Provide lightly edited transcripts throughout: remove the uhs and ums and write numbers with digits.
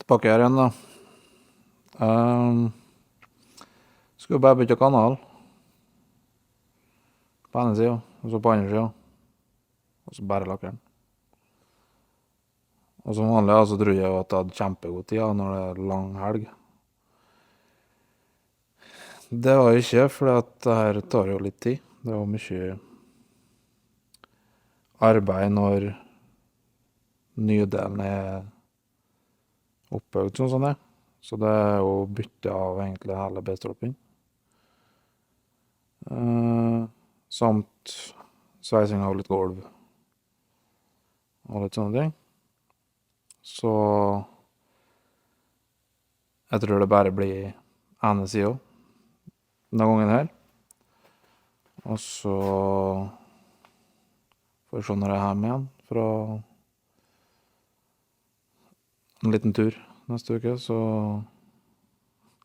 Tilbake her igjen da. Skulle bare bytte kanal. På ene siden, og så på andre siden. Og så bare lakkeren. Og som vanlig så tror jeg at det hadde kjempegod tid når det er lang helg. Det var ikke, for det her tar jo litt tid. Det var mye arbeid når nydelen er oppbygd sånn det. Så det er jo bytte av egentlig hele B-stroppen. Samt sveising av litt gulv. Og litt sånne ting. Så jeg tror det bare blir ene siden denne gangen her. Og så får jeg se når jeg er hjemme igjen fra en liten tur neste uke, så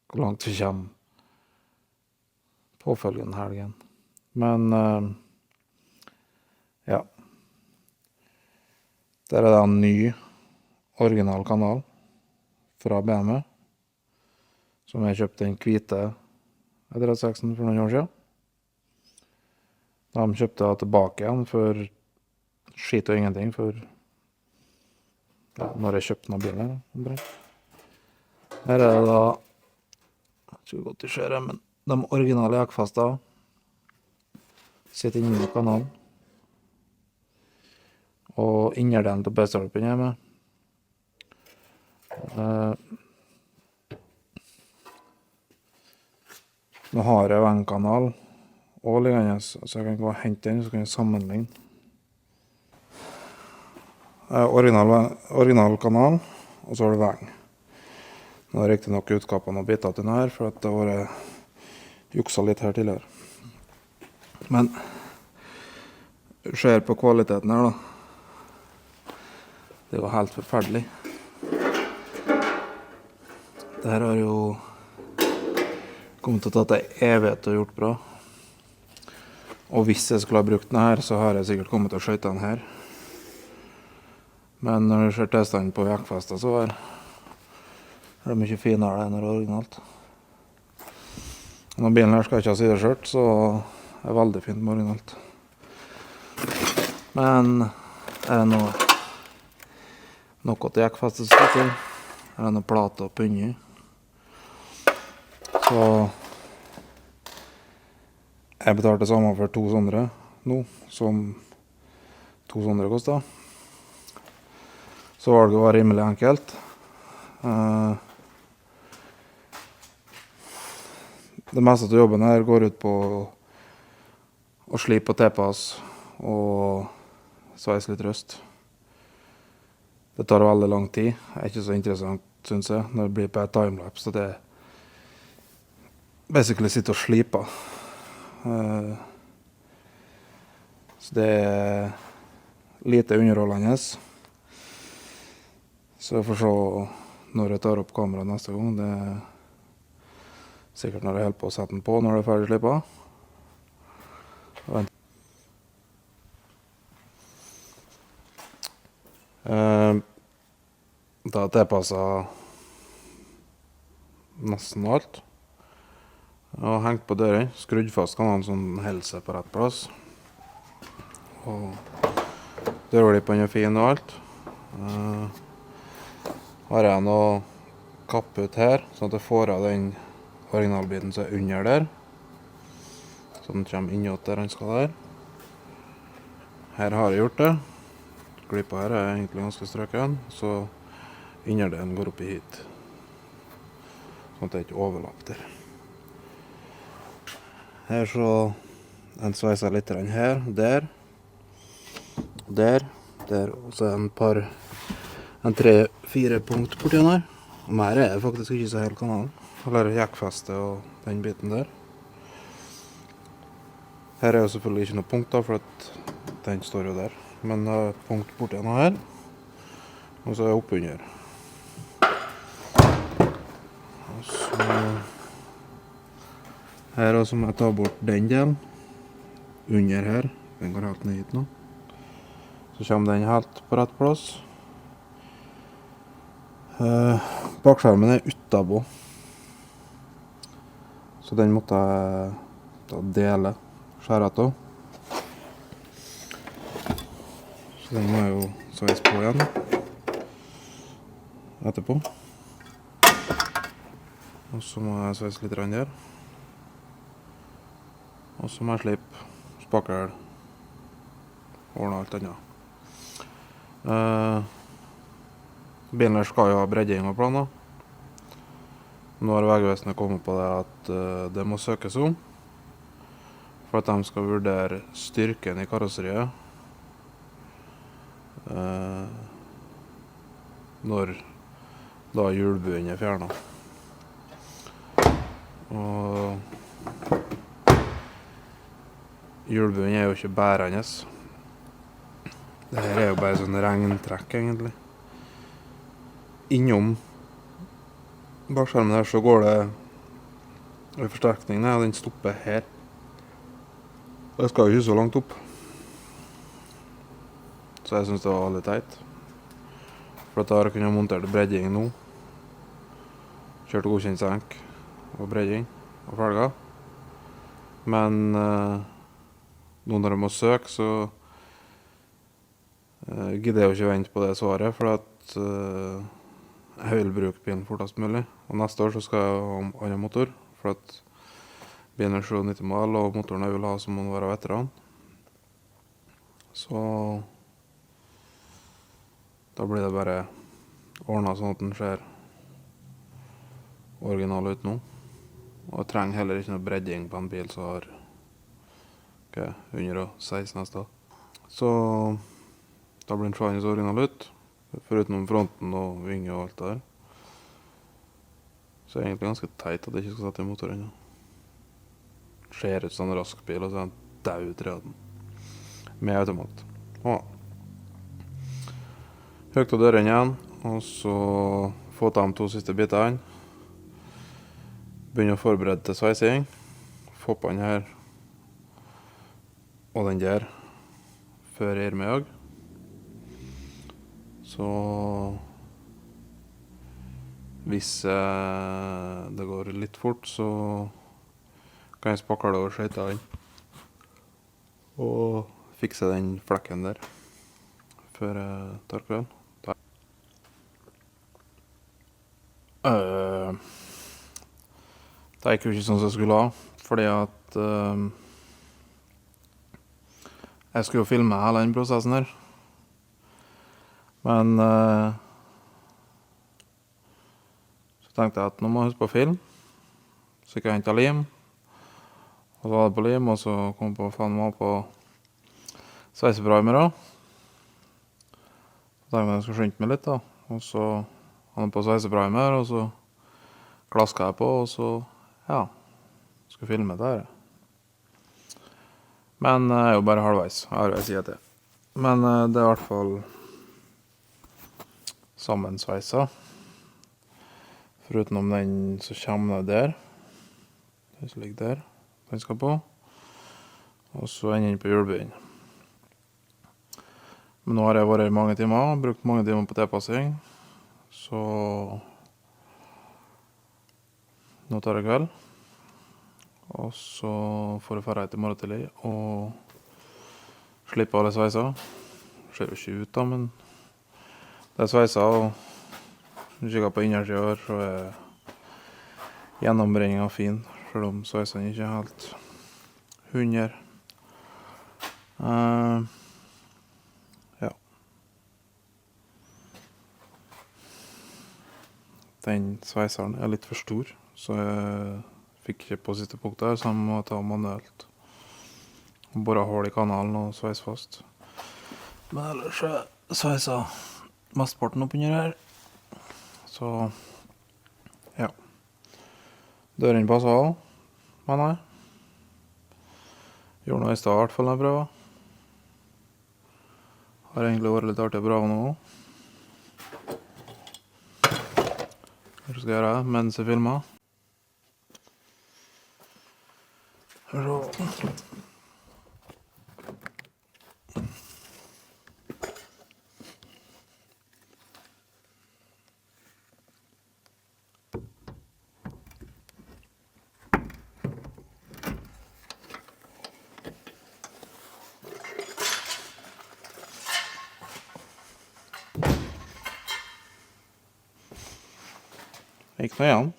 hvor langt vi kommer påfølgende helgen. Men ja, der er det en ny original kanal fra BMW, som jeg kjøpte den hvite 3.6 for noen år siden. De kjøpte jeg tilbake igjen for skit og ingenting, for når jeg kjøpte denne bilen her. Her er det da, jeg tror godt det ser, men de originale jakkfester sitter inne i kanalen. Og innerdelen til B-stolpen er med. Nå har jeg jo en kanal og liggende, så jeg kan gå og hente den, så kan jeg sammenligne. Original kanal, og så har du veng. Nå er riktig nok utskapene og biter til den her, for at det har juksa litt her tidligere. Men ser på kvaliteten her da. Det er jo helt forferdelig. Det her har jo kommet til å ta det evighet og gjort bra. Og hvis jeg skulle ha brukt den her, så har jeg sikkert kommet til å skjøte den her. Men når jeg ser testene på jakkfester, så er det mye finere enn det er originalt. Når bilen her skal ikke ha sideskjørt, så er det veldig fint med originalt. Men er det noe til jakkfestet skal til? Er det noe plate og punni? Så jeg betalte det samme for 2 sånne nå, som 2 sånne kostet. Så valget var rimelig enkelt. Det meste av jobben her går ut på å slipe og tilpasse og sveise litt røst. Det tar veldig lang tid. Det er ikke så interessant, synes jeg, når det blir på et timelapse. Så det er basically sitte og slipe. Så det er lite underholdende. Så jeg får se når jeg tar opp kameraet neste gang. Det er sikkert når jeg holder på å sette den på når det er ferdig slippet. Da tilpasset nesten alt. Jeg har hengt på døren, skrudd fast kanalen sånn holder seg på rett plass. Og dørglippene er fine og alt. Har jeg noe kapp ut her, sånn at jeg får av den originalbiten som er under der. Så den kommer innåt der den skal der. Her har jeg gjort det. Glippa her er egentlig ganske strøken, så innerdelen går opp i hit. Sånn at det ikke overlapper der. Her så en sveiser litt her, der, og så en 3-4 punkt borti den her. Og mer er det faktisk ikke så hele kanalen. Eller jakkfeste og den biten der. Her er jo selvfølgelig ikke noe punkt da, for at den står jo der. Men det er et punkt borti den her, og så er jeg oppunder. Og så her også må jeg ta bort den delen. Under her, den går helt ned hit nå. Så kommer den helt på rett plass. Bakskjermen er utenpå. Så den måtte jeg da dele skjæret av. Så den må jeg jo sveise på igjen etterpå. Og så må jeg sveise litt der. Og så må jeg slippe spakel, ordne alt annet. Bilen her skal jo ha bredding og planer. Nå har Vegvesenet kommet på det at det må søkes om, for at de skal vurdere styrken i karosseriet når da hjulbunnen er fjernet. Og hjulbunnen er jo ikke bærende. Dette er jo bare sånn regntrekk egentlig. Innom bakskjermen her så går det en forsterkning, og den stopper her. Og det skal jo ikke så langt opp. Så jeg synes det var litt teit. For at da har jeg kunnet montere bredding nå. Kjørt godkjent senk og bredding og felger. Men nå når jeg må søke, så gidder jeg jo ikke vente på det svaret, for at jeg vil bruke bilen fortest mulig. Og neste år så skal jeg ha annen motor, for at bilen er 97 mal, og motoren jeg vil ha som må være veteran. Så da blir det bare ordnet sånn at den ser original ut nå. Og jeg trenger heller ikke noe bredding på en bil som har 116 hester. Så da blir den seende så original ut, foruten fronten og vinge og alt det der. Så det er egentlig ganske teit at jeg ikke skal sette i motor ennå. Ser ut som en rask bil, og så er den død treden. Med automat. Høyt av døren igjen, og så få til de 2 siste bitene. Begynne å forberede til sveising. Få på den her og den der før jeg gir meg òg. Så hvis det går litt fort, så kan jeg spakle og skjøte den og fikse den flekken der før jeg tar kvelden. Det gikk jo ikke sånn som jeg skulle ha, fordi at jeg skulle jo filme hele den prosessen her. Men så tenkte jeg at nå må jeg huske på film, så ikke jeg hentet lim. Og så var det på lim, og så kom jeg på faen meg på sveiseprimer også. Så tenkte jeg skulle skynde meg litt da, og så hadde jeg på sveiseprimer, og så klasket jeg på, og så, ja, skulle filme det her. Men jeg er jo bare halvveis i det. Men det er i hvert fall sammensveisa. Foruten om den som kommer der. Den som ligger der. Den skal på. Og så ender den på hjulbunnen. Men nå har jeg vært i mange timer, brukt mange timer på tilpassing. Så nå tar jeg kveld. Og så får jeg ferdig til morgen tidlig og slippe alle sveiser. Det ser jo ikke ut da, men det er sveiser, og når du kikker på innersiden her, så er gjennombrenningen fin, selv om sveisene ikke er helt 100. Ja. Den sveiseren er litt for stor, så jeg fikk ikke på siste punkt der, så jeg må ta manuelt. Bare hull i kanalen og sveise fast. Men ellers er sveisa mestparten opp under her. Så, ja. Døren passet av, mener jeg. Gjorde noe i sted i hvert fall når jeg prøver. Har egentlig vært litt artig å prøve nå. Hva skal jeg gjøre mens jeg filmer? Ikke noe igjen.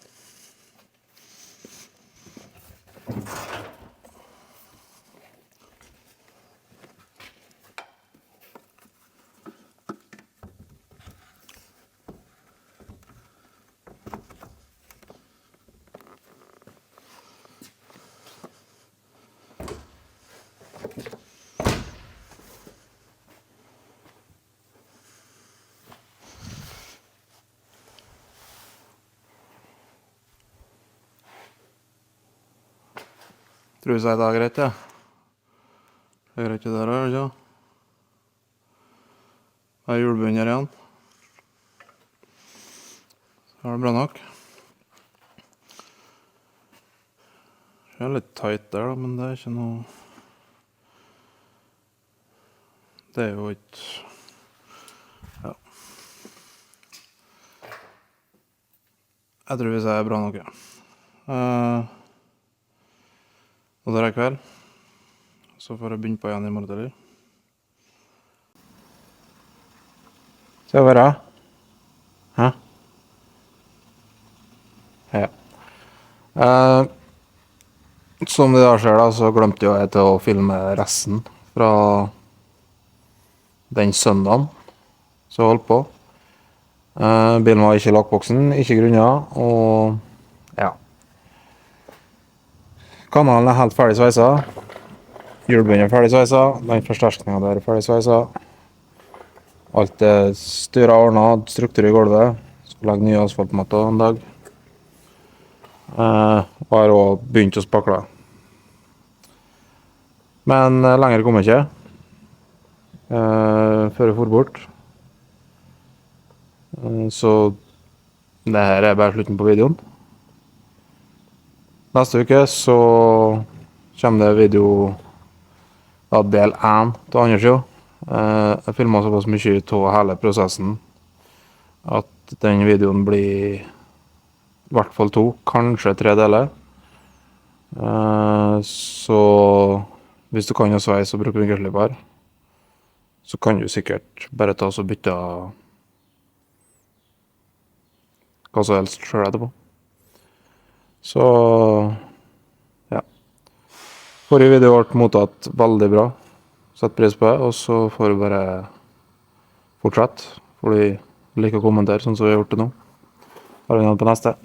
Tror jeg det er greit, ja. Det er greit det der, ja. Det er hjulbunder igjen. Så er det bra nok. Det er litt tight der da, men det er ikke noe... Det er jo ikke... Ja. Jeg tror vi ser bra nok, ja. Og det er kveld. Så får jeg begynne på igjen i morgen tidlig. Se hva det er. Hæ? Ja. Som det da ser da, så glemte jeg til å filme resten fra den søndagen som jeg holdt på. Bilen var ikke i lakkboksen, ikke grunnet, og ja. Kanalen er helt ferdig sveisa. Hjulbunnen er ferdig sveisa, den forsterkningen der er ferdig sveisa. Alt er styret og ordnet, struktur i gulvet. Skal legge nye asfaltmatter en dag. Og har også begynt å spakle. Men lenger kommer jeg ikke. Før jeg får bort. Så det her er bare slutten på videoen. Neste uke så kommer det video av del 1 til andre siden. Jeg filmet såpass mye av hele prosessen at den videoen blir i hvert fall 2, kanskje 3 deler. Så hvis du kan å sveise og bruke vinkelslipper, så kan du sikkert bare ta og bytte hva som helst selv etterpå. Så ja. Forrige video ble mottatt veldig bra. Sett pris på det, og så får vi bare fortsette, fordi vi liker å kommentere sånn som vi har gjort det nå. Har vi noe på neste?